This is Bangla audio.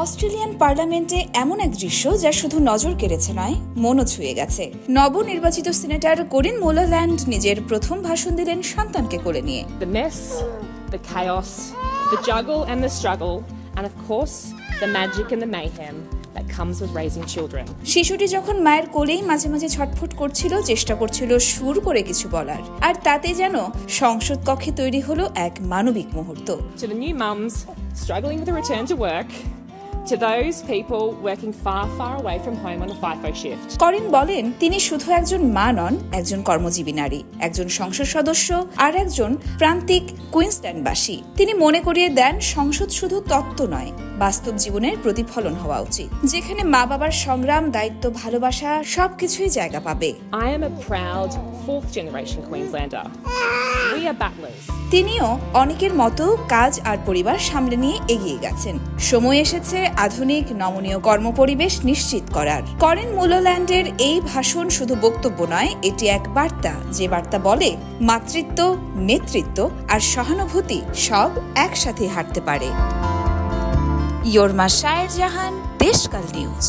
অস্ট্রেলিয়ান পার্লামেন্টে এমন এক দৃশ্য যা শুধু নজর কেড়েছে নয়, মনও ছুঁয়ে গেছে। নবনির্বাচিত সিনেটর করিন মোলাল্যান্ড নিজের প্রথম ভাষণ দিলেন সন্তানকে কোলে নিয়ে। The mess, the chaos, the juggle and the struggle, and of course, the magic and the mayhem that comes with raising children. শিশুটি যখন মায়ের কোলেই মাঝে মাঝে ছটফট করছিল, চেষ্টা করছিল সুর করে কিছু বলার, আর তাতে যেন সংসদ কক্ষে তৈরি হলো এক মানবিক মুহূর্ত। To the new mums struggling with a return to work, to those people working far away from home on a FIFO shift. করিন বলেন, তিনি শুধু একজন মা নন, একজন কর্মজীবী নারী, একজন সংসদ সদস্য আর একজন প্রান্তিক কুইন্সল্যান্ডবাসী। তিনি মনে করিয়ে দেন, সংসদ শুধু তত্ত্ব নয়, বাস্তব জীবনের প্রতিফলন হওয়া উচিত, যেখানে মা বাবার সংগ্রাম, দায়িত্ব, ভালোবাসা সবকিছুই জায়গা পাবে। I am a proud fourth generation Queenslander. We are battlers. তিনিও অনেকের মতো কাজ আর পরিবার সামলে নিয়ে এগিয়ে গেছেন। সময় এসেছে আধুনিক নমনীয় কর্মপরিবেশ নিশ্চিত করার। করিন মোলাল্যান্ডের এই ভাষণ শুধু বক্তব্য নয়, এটি এক বার্তা, যে বার্তা বলে মাতৃত্ব, নেতৃত্ব আর সহানুভূতি সব একসাথে হাঁটতে পারে। ইয়োরমা শায়ের জাহান, দেশকাল নিউজ।